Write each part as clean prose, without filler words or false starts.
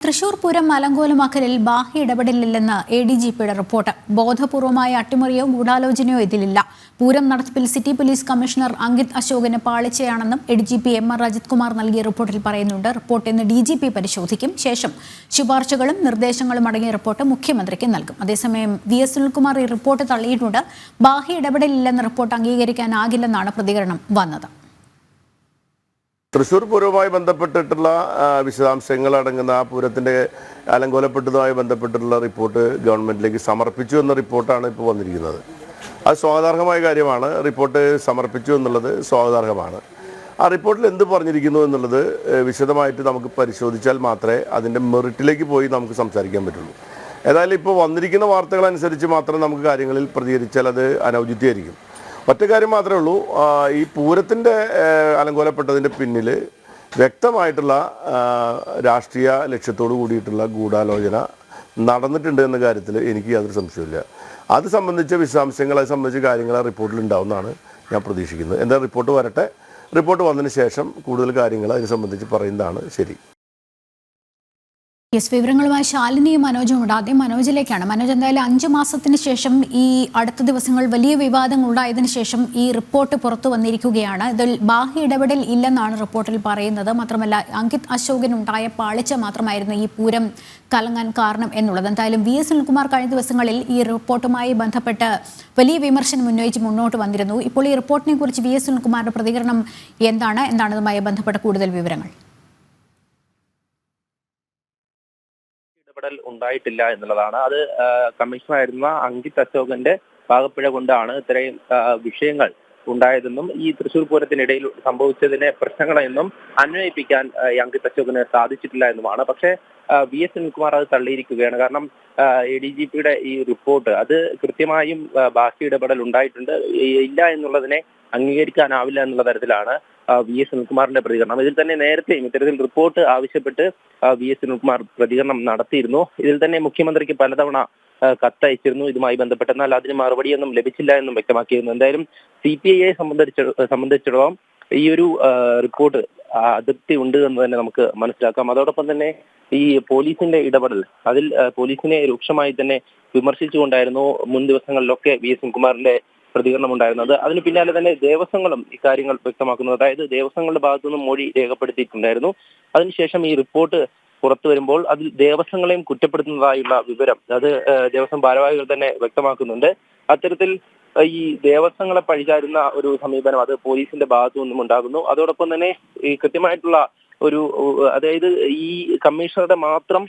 തൃശൂർ പൂരം അലങ്കോലമാക്കലിൽ ബാഹ്യ ഇടപെടലില്ലെന്ന് എഡിജിപിയുടെ റിപ്പോർട്ട്. ബോധപൂർവമായ അട്ടിമറിയോ ഗൂഢാലോചനയോ ഇതിലില്ല. പൂരം നടത്തിപ്പിൽ സിറ്റി പോലീസ് കമ്മീഷണർ അങ്കിത് അശോകന് പാളിച്ചയാണെന്നും എഡിജിപി എം.ആർ. അജിത് കുമാർ നൽകിയ റിപ്പോർട്ടിൽ പറയുന്നുണ്ട്. റിപ്പോർട്ട് ഇന്ന് ഡിജിപി പരിശോധിക്കും. ശേഷം ശുപാർശകളും നിർദ്ദേശങ്ങളും അടങ്ങിയ റിപ്പോർട്ട് മുഖ്യമന്ത്രിക്ക് നൽകും. അതേസമയം വി.എസ്. സുനിൽകുമാർ ഈ റിപ്പോർട്ട് തള്ളിയിട്ടുണ്ട്. ബാഹ്യ ഇടപെടലില്ലെന്ന റിപ്പോർട്ട് അംഗീകരിക്കാനാകില്ലെന്നാണ് പ്രതികരണം വന്നത്. തൃശ്ശൂർ പൂരവുമായി ബന്ധപ്പെട്ടിട്ടുള്ള വിശദാംശങ്ങൾ അടങ്ങുന്ന ആ പൂരത്തിൻ്റെ അലങ്കോലപ്പെട്ടതുമായി ബന്ധപ്പെട്ടിട്ടുള്ള റിപ്പോർട്ട് ഗവൺമെൻറ്റിലേക്ക് സമർപ്പിച്ചു എന്ന റിപ്പോർട്ടാണ് ഇപ്പോൾ വന്നിരിക്കുന്നത്. അത് സ്വാഗതാർഹമായ കാര്യമാണ്. റിപ്പോർട്ട് സമർപ്പിച്ചു എന്നുള്ളത് സ്വാഗതാർഹമാണ്. ആ റിപ്പോർട്ടിൽ എന്ത് പറഞ്ഞിരിക്കുന്നു എന്നുള്ളത് വിശദമായിട്ട് നമുക്ക് പരിശോധിച്ചാൽ മാത്രമേ അതിൻ്റെ മെറിറ്റിലേക്ക് പോയി നമുക്ക് സംസാരിക്കാൻ പറ്റുള്ളൂ. ഏതായാലും ഇപ്പോൾ വന്നിരിക്കുന്ന വാർത്തകളനുസരിച്ച് മാത്രം നമുക്ക് കാര്യങ്ങളിൽ പ്രതികരിച്ചാൽ അത് അനൗചിത്യമായിരിക്കും. ഒറ്റ കാര്യം മാത്രമേ ഉള്ളൂ, ഈ പൂരത്തിൻ്റെ അലങ്കോലപ്പെട്ടതിൻ്റെ പിന്നിൽ വ്യക്തമായിട്ടുള്ള രാഷ്ട്രീയ ലക്ഷ്യത്തോടു കൂടിയിട്ടുള്ള ഗൂഢാലോചന നടന്നിട്ടുണ്ട് എന്ന കാര്യത്തിൽ എനിക്ക് യാതൊരു സംശയമില്ല. അത് സംബന്ധിച്ച വിശദാംശങ്ങൾ, അത് സംബന്ധിച്ച കാര്യങ്ങൾ ആ റിപ്പോർട്ടിൽ ഉണ്ടാവുമെന്നാണ് ഞാൻ പ്രതീക്ഷിക്കുന്നത്. എന്താ റിപ്പോർട്ട് വരട്ടെ, റിപ്പോർട്ട് വന്നതിന് ശേഷം കൂടുതൽ കാര്യങ്ങൾ അതിനെ സംബന്ധിച്ച് പറയുന്നതാണ് ശരി. വിവരങ്ങളുമായി ശാലിനിയും മനോജും ഉണ്ട്. ആദ്യം മനോജിലേക്കാണ്. മനോജ്, എന്തായാലും 5 മാസത്തിന് ശേഷം ഈ അടുത്ത ദിവസങ്ങൾ വലിയ വിവാദങ്ങൾ ഉണ്ടായതിനു ശേഷം ഈ റിപ്പോർട്ട് പുറത്തു വന്നിരിക്കുകയാണ്. ഇതിൽ ബാഹ്യ ഇടപെടൽ ഇല്ലെന്നാണ് റിപ്പോർട്ടിൽ പറയുന്നത്. മാത്രമല്ല, അങ്കിത് അശോകനുണ്ടായ പാളിച്ച മാത്രമായിരുന്നു ഈ പൂരം കലങ്ങാൻ കാരണം എന്നുള്ളത്. എന്തായാലും വി.എസ്. സുനിൽകുമാർ കഴിഞ്ഞ ദിവസങ്ങളിൽ ഈ റിപ്പോർട്ടുമായി ബന്ധപ്പെട്ട് വലിയ വിമർശനം ഉന്നയിച്ച് മുന്നോട്ട് വന്നിരുന്നു. ഇപ്പോൾ ഈ റിപ്പോർട്ടിനെ കുറിച്ച് വി.എസ്. സുനിൽകുമാറിന്റെ പ്രതികരണം എന്താണ് ഇതുമായി ബന്ധപ്പെട്ട കൂടുതൽ വിവരങ്ങൾ? ഇടപെടൽ ഉണ്ടായിട്ടില്ല എന്നുള്ളതാണ്. അത് കമ്മീഷണറായിരുന്ന അങ്കിത് അശോകന്റെ പാകപ്പിഴ കൊണ്ടാണ് ഇത്രയും വിഷയങ്ങൾ ഉണ്ടായതെന്നും ഈ തൃശ്ശൂർ പൂരത്തിനിടയിൽ സംഭവിച്ചതിനെ പ്രശ്നങ്ങളെന്നും അന്വയിപ്പിക്കാൻ അങ്കിത് അശോകന് സാധിച്ചിട്ടില്ല എന്നുമാണ്. പക്ഷേ വി.എസ്. സുനിൽകുമാർ അത് തള്ളിയിരിക്കുകയാണ്. കാരണം എഡിജിപിയുടെ ഈ റിപ്പോർട്ട് അത് കൃത്യമായും ബാഹ്യ ഇടപെടൽ ഉണ്ടായിട്ടുണ്ട്, ഇല്ല എന്നുള്ളതിനെ അംഗീകരിക്കാനാവില്ല എന്നുള്ള തരത്തിലാണ് വി.എസ്. സുനിൽകുമാറിന്റെ പ്രതികരണം. ഇതിൽ തന്നെ നേരത്തെയും ഇത്തരത്തിൽ റിപ്പോർട്ട് ആവശ്യപ്പെട്ട് വി.എസ്. സുനിൽകുമാർ പ്രതികരണം നടത്തിയിരുന്നു. ഇതിൽ തന്നെ മുഖ്യമന്ത്രിക്ക് പലതവണ കത്തയച്ചിരുന്നു ഇതുമായി ബന്ധപ്പെട്ട്. എന്നാൽ അതിന് മറുപടിയൊന്നും ലഭിച്ചില്ല എന്നും വ്യക്തമാക്കിയിരുന്നു. എന്തായാലും CPIയെ സംബന്ധിച്ചിടത്തോളം ഈ ഒരു റിപ്പോർട്ട് അതൃപ്തി ഉണ്ട് എന്ന് തന്നെ നമുക്ക് മനസ്സിലാക്കാം. അതോടൊപ്പം തന്നെ ഈ പോലീസിന്റെ ഇടപെടൽ, അതിൽ പോലീസിനെ രൂക്ഷമായി തന്നെ വിമർശിച്ചുകൊണ്ടായിരുന്നു മുൻ ദിവസങ്ങളിലൊക്കെ വി.എസ്. സുനിൽകുമാറിന്റെ പ്രതികരണം ഉണ്ടായിരുന്നത്. അതിന് പിന്നാലെ തന്നെ ദേവസ്വങ്ങളും ഇക്കാര്യങ്ങൾ വ്യക്തമാക്കുന്നത്, അതായത് ദേവസ്വങ്ങളുടെ ഭാഗത്തുനിന്നും മൊഴി രേഖപ്പെടുത്തിയിട്ടുണ്ടായിരുന്നു. അതിനുശേഷം ഈ റിപ്പോർട്ട് പുറത്തു വരുമ്പോൾ അതിൽ ദേവസ്വങ്ങളെയും കുറ്റപ്പെടുത്തുന്നതായുള്ള വിവരം അത് ദേവസ്വം ഭാരവാഹികൾ തന്നെ വ്യക്തമാക്കുന്നുണ്ട്. അത്തരത്തിൽ ഈ ദേവസ്വങ്ങളെ പഴിചാരുന്ന ഒരു സമീപനം അത് പോലീസിന്റെ ഭാഗത്തു നിന്നും ഉണ്ടാകുന്നു. അതോടൊപ്പം തന്നെ ഈ കൃത്യമായിട്ടുള്ള ഒരു, അതായത് ഈ കമ്മീഷണറുടെ മാത്രം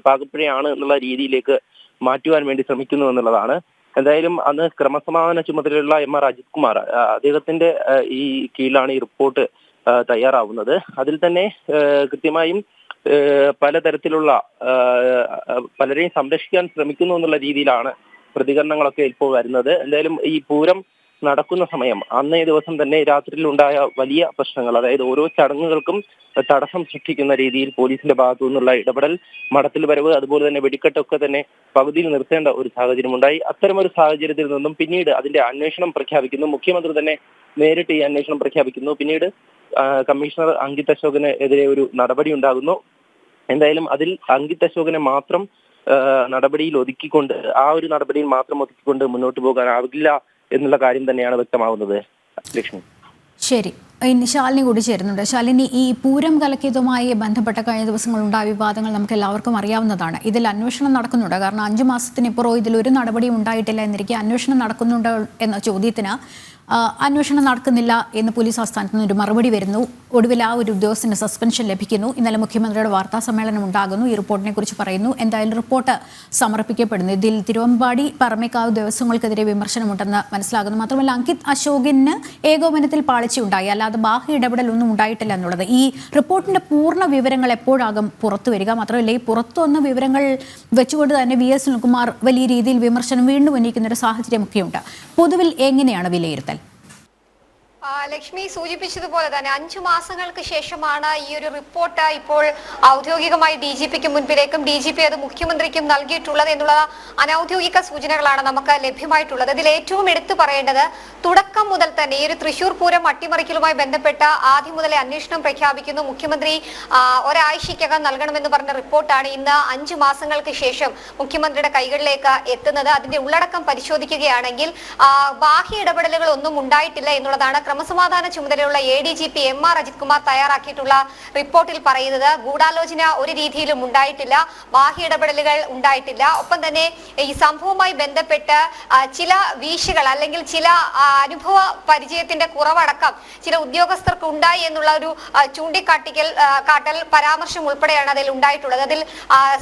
പാകപ്പിഴയാണ് എന്നുള്ള രീതിയിലേക്ക് മാറ്റുവാൻ വേണ്ടി ശ്രമിക്കുന്നു എന്നുള്ളതാണ്. എന്തായാലും അന്ന് ക്രമസമാധാന ചുമതലയുള്ള എം.ആർ. അജിത് കുമാർ, അദ്ദേഹത്തിന്റെ ഈ കീഴിലാണ് ഈ റിപ്പോർട്ട് തയ്യാറാവുന്നത്. അതിൽ തന്നെ കൃത്യമായും പലതരത്തിലുള്ള പലരെയും സംരക്ഷിക്കാൻ ശ്രമിക്കുന്നു എന്നുള്ള രീതിയിലാണ് പ്രതികരണങ്ങളൊക്കെ ഇപ്പോൾ വരുന്നത്. എന്തായാലും ഈ പൂരം നടക്കുന്ന സമയം അന്നേ ദിവസം തന്നെ രാത്രിയിൽ ഉണ്ടായ വലിയ പ്രശ്നങ്ങൾ, അതായത് ഓരോ ചടങ്ങുകൾക്കും തടസ്സം സൃഷ്ടിക്കുന്ന രീതിയിൽ പോലീസിന്റെ ഭാഗത്തു നിന്നുള്ള ഇടപെടൽ, മടത്തിൽ വരവ്, അതുപോലെ തന്നെ വെടിക്കെട്ടൊക്കെ തന്നെ പകുതിയിൽ നിർത്തേണ്ട ഒരു സാഹചര്യമുണ്ടായി. അത്തരമൊരു സാഹചര്യത്തിൽ നിന്നും പിന്നീട് അതിന്റെ അന്വേഷണം പ്രഖ്യാപിക്കുന്നു. മുഖ്യമന്ത്രി തന്നെ നേരിട്ട് ഈ അന്വേഷണം പ്രഖ്യാപിക്കുന്നു. പിന്നീട് കമ്മീഷണർ അങ്കിത് അശോകന് എതിരെ ഒരു നടപടി ഉണ്ടാകുന്നു. എന്തായാലും അതിൽ അങ്കിത് അശോകനെ മാത്രം നടപടിയിൽ ഒതുക്കിക്കൊണ്ട്, ആ ഒരു നടപടിയിൽ മാത്രം ഒതുക്കിക്കൊണ്ട് മുന്നോട്ട് പോകാനാവില്ല എന്നുള്ള കാര്യം തന്നെയാണ് വ്യക്തമാകുന്നത്. ലക്ഷ്മി, ശരി. ഇനി ശാലിനി കൂടി ചേരുന്നുണ്ട്. ശാലിനി, ഈ പൂരം കലക്കിയതുമായി ബന്ധപ്പെട്ട കഴിഞ്ഞ ദിവസങ്ങളുണ്ടായ വിവാദങ്ങൾ നമുക്ക് എല്ലാവർക്കും അറിയാവുന്നതാണ്. ഇതിൽ അന്വേഷണം നടക്കുന്നുണ്ട്. കാരണം 5 മാസത്തിനിപ്പുറം ഇതിലൊരു നടപടിയും ഉണ്ടായിട്ടില്ല എന്നിരിക്കെ അന്വേഷണം നടക്കുന്നുണ്ട് എന്ന ചോദ്യത്തിന് അന്വേഷണം നടക്കുന്നില്ല എന്ന് പോലീസ് ആസ്ഥാനത്ത് നിന്ന് ഒരു മറുപടി വരുന്നു. ഒടുവിൽ ആ ഒരു ഉദ്യോഗസ്ഥന് സസ്പെൻഷൻ ലഭിക്കുന്നു. ഇന്നലെ മുഖ്യമന്ത്രിയുടെ വാർത്താ സമ്മേളനം ഉണ്ടാകുന്നു. ഈ റിപ്പോർട്ടിനെ കുറിച്ച് പറയുന്നു. എന്തായാലും റിപ്പോർട്ട് സമർപ്പിക്കപ്പെടുന്നു. ഇതിൽ തിരുവമ്പാടി, പറമേക്കാവ് ദേവസ്വങ്ങൾക്കെതിരെ വിമർശനമുണ്ടെന്ന് മനസ്സിലാകുന്നു. മാത്രമല്ല, അങ്കിത് അശോകന് ഏകോപനത്തിൽ പാളിച്ചയുണ്ടായി, അല്ലാതെ ബാഹ്യ ഇടപെടലൊന്നും ഉണ്ടായിട്ടില്ല എന്നുള്ളത്. ഈ റിപ്പോർട്ടിന്റെ പൂർണ്ണ വിവരങ്ങൾ എപ്പോഴാകും പുറത്തു വരിക? മാത്രമല്ല, ഈ പുറത്തു വന്ന വിവരങ്ങൾ വെച്ചുകൊണ്ട് തന്നെ വി.എസ്. സുനിൽകുമാർ വലിയ രീതിയിൽ വിമർശനം വീണ്ടും ഉന്നയിക്കുന്ന ഒരു സാഹചര്യമൊക്കെയുണ്ട്. പൊതുവിൽ എങ്ങനെയാണ് വിലയിരുത്തൽ? ലക്ഷ്മി സൂചിപ്പിച്ചതുപോലെ തന്നെ 5 മാസങ്ങൾക്ക് ശേഷമാണ് ഈ ഒരു റിപ്പോർട്ട് ഇപ്പോൾ ഔദ്യോഗികമായി DGPക്ക് മുൻപിലേക്കും DGP അത് മുഖ്യമന്ത്രിക്കും നൽകിയിട്ടുള്ളത് എന്നുള്ള അനൌദ്യോഗിക സൂചനകളാണ് നമുക്ക് ലഭ്യമായിട്ടുള്ളത്. ഇതിൽ ഏറ്റവും എടുത്തു പറയേണ്ടത് തുടക്കം മുതൽ തന്നെ ഈ ഒരു തൃശൂർ പൂരം അട്ടിമറിക്കലുമായി ബന്ധപ്പെട്ട ആദ്യം മുതലേ അന്വേഷണം പ്രഖ്യാപിക്കുന്നു. മുഖ്യമന്ത്രി ഒരാഴ്ചയ്ക്കകം നൽകണമെന്ന് പറഞ്ഞ റിപ്പോർട്ടാണ് ഇന്ന് 5 മാസങ്ങൾക്ക് ശേഷം മുഖ്യമന്ത്രിയുടെ കൈകളിലേക്ക് എത്തുന്നത്. അതിന്റെ ഉള്ളടക്കം പരിശോധിക്കുകയാണെങ്കിൽ ബാഹ്യ ഇടപെടലുകൾ ഒന്നും ഉണ്ടായിട്ടില്ല എന്നുള്ളതാണ് ക്രമസമാധാന ചുമതലയുള്ള ADGP MR അജിത് കുമാർ തയ്യാറാക്കിയിട്ടുള്ള റിപ്പോർട്ടിൽ പറയുന്നത്. ഗൂഢാലോചന ഒരു രീതിയിലും ഉണ്ടായിട്ടില്ല, ബാഹ്യ ഇടപെടലുകൾ ഉണ്ടായിട്ടില്ല. ഒപ്പം തന്നെ ഈ സംഭവവുമായി ബന്ധപ്പെട്ട് ചില വീഴ്ചകൾ അല്ലെങ്കിൽ ചില അനുഭവ പരിചയത്തിന്റെ കുറവടക്കം ചില ഉദ്യോഗസ്ഥർക്ക് ഉണ്ടായി എന്നുള്ള ഒരു ചൂണ്ടിക്കാട്ടൽ പരാമർശം ഉൾപ്പെടെയാണ് അതിൽ ഉണ്ടായിട്ടുള്ളത്. അതിൽ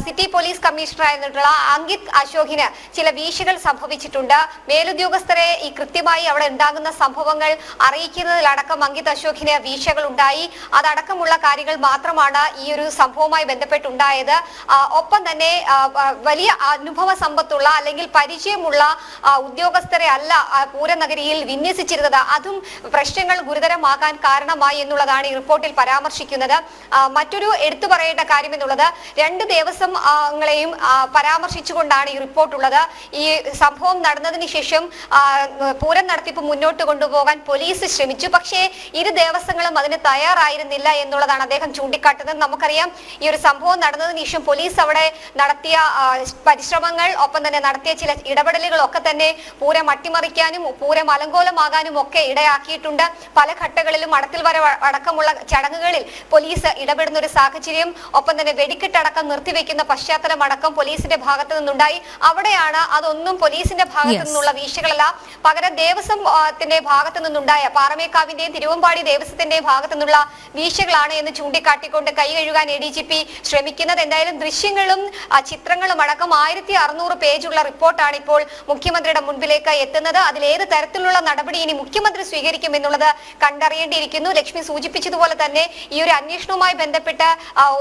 സിറ്റി പോലീസ് കമ്മീഷണർ ആയിട്ടുള്ള അങ്കിത് അശോകിന് ചില വീഴ്ചകൾ സംഭവിച്ചിട്ടുണ്ട്. മേലുദ്യോഗസ്ഥരെ ഈ കൃത്യമായി അവിടെ ഉണ്ടാകുന്ന സംഭവങ്ങൾ അറിയിക്കുന്നതിലടക്കം അങ്കിത് അശോകിന് വീഴ്ചകൾ ഉണ്ടായി. അതടക്കമുള്ള കാര്യങ്ങൾ മാത്രമാണ് ഈ ഒരു സംഭവവുമായി ബന്ധപ്പെട്ടുണ്ടായത്. ഒപ്പം തന്നെ വലിയ അനുഭവ സമ്പത്തുള്ള അല്ലെങ്കിൽ പരിചയമുള്ള ഉദ്യോഗസ്ഥരെ അല്ല പൂരനഗരിയിൽ വിന്യസിച്ചിരുന്നത്. അതും പ്രശ്നങ്ങൾ ഗുരുതരമാകാൻ കാരണമായി എന്നുള്ളതാണ് ഈ റിപ്പോർട്ടിൽ പരാമർശിക്കുന്നത്. മറ്റൊരു എടുത്തു പറയേണ്ട കാര്യം എന്നുള്ളത് 2 ദേവസ്വങ്ങളെയും പരാമർശിച്ചുകൊണ്ടാണ് ഈ റിപ്പോർട്ടുള്ളത്. ഈ സംഭവം നടന്നതിന് ശേഷം പൂരം നടത്തിപ്പ് മുന്നോട്ട് കൊണ്ടുപോകാൻ പോലീസ് ശ്രമിച്ചു. പക്ഷേ ഇരു ദേവസ്വങ്ങളും അതിന് തയ്യാറായിരുന്നില്ല എന്നുള്ളതാണ് അദ്ദേഹം ചൂണ്ടിക്കാട്ടുന്നത്. നമുക്കറിയാം ഈ ഒരു സംഭവം നടന്നതിന് ശേഷം പോലീസ് അവിടെ നടത്തിയ പരിശ്രമങ്ങൾ ഒപ്പം തന്നെ നടത്തിയ ചില ഇടപെടലുകളൊക്കെ തന്നെ പൂരം അട്ടിമറിക്കാനും പൂരം അലങ്കോലമാകാനും ഒക്കെ ഇടയാക്കിയിട്ടുണ്ട്. പല ഘട്ടങ്ങളിലും അടത്തിൽ വരെ അടക്കമുള്ള ചടങ്ങുകളിൽ പോലീസ് ഇടപെടുന്ന ഒരു സാഹചര്യം ഒപ്പം തന്നെ വെടിക്കെട്ടടക്കം നിർത്തിവെക്കുന്ന പശ്ചാത്തലം അടക്കം പോലീസിന്റെ ഭാഗത്തു നിന്നുണ്ടായി. അവിടെയാണ് അതൊന്നും പോലീസിന്റെ ഭാഗത്തു നിന്നുള്ള വീഴ്ചകളല്ല, പകരം ദേവസ്വത്തിന്റെ ഭാഗത്തു നിന്നുണ്ടായ പാറമേക്കാവിന്റെയും തിരുവമ്പാടി ദേവസ്വത്തിന്റെയും ഭാഗത്തു നിന്നുള്ള വീഴ്ചകളാണ് എന്ന് ചൂണ്ടിക്കാട്ടിക്കൊണ്ട് കൈ കഴുകാൻ ADGP ശ്രമിക്കുന്നത്. എന്തായാലും ദൃശ്യങ്ങളും ചിത്രങ്ങളും അടക്കം 1600 പേജുള്ള റിപ്പോർട്ടാണ് ഇപ്പോൾ മുഖ്യമന്ത്രിയുടെ മുൻപിലേക്ക് എത്തുന്നത്. അതിൽ ഏത് തരത്തിലുള്ള നടപടി ഇനി മുഖ്യമന്ത്രി സ്വീകരിക്കും എന്നുള്ളത് കണ്ടറിയേണ്ടിയിരിക്കുന്നു. ലക്ഷ്മി സൂചിപ്പിച്ചതുപോലെ തന്നെ ഈ ഒരു അന്വേഷണവുമായി ബന്ധപ്പെട്ട്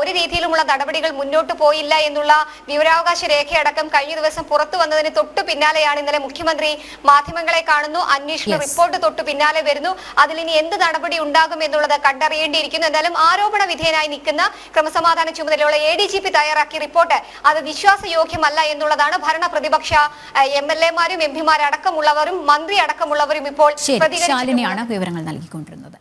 ഒരു രീതിയിലുമുള്ള നടപടികൾ മുന്നോട്ട് പോയില്ല എന്നുള്ള വിവരാവകാശ രേഖയടക്കം കഴിഞ്ഞ ദിവസം പുറത്തു വന്നതിന് തൊട്ടു പിന്നാലെയാണ് ഇന്നലെ മുഖ്യമന്ത്രി മാധ്യമങ്ങളെ കാണുന്നു. അന്വേഷണ റിപ്പോർട്ട് തൊട്ടു പിന്നാലെ വരുന്നു. അതിൽ ഇനി എന്ത് നടപടി ഉണ്ടാകും എന്നുള്ളത് കണ്ടറിയേണ്ടിയിരിക്കുന്നു. എന്തായാലും ആരോപണ വിധേയനായി നിൽക്കുന്ന ക്രമസമാധാന ചുമതലയുള്ള ADGP തയ്യാറാക്കിയ റിപ്പോർട്ട് അത് വിശ്വാസയോഗ്യമല്ല എന്നുള്ളതാണ് ഭരണ പ്രതിപക്ഷ MLA മാരും MP മാരടക്കമുള്ളവരും മന്ത്രി അടക്കമുള്ളവരും ഇപ്പോൾ ശരി, ശാലിനിയാണ് വിവരങ്ങൾ നൽകിക്കൊണ്ടിരുന്നത്.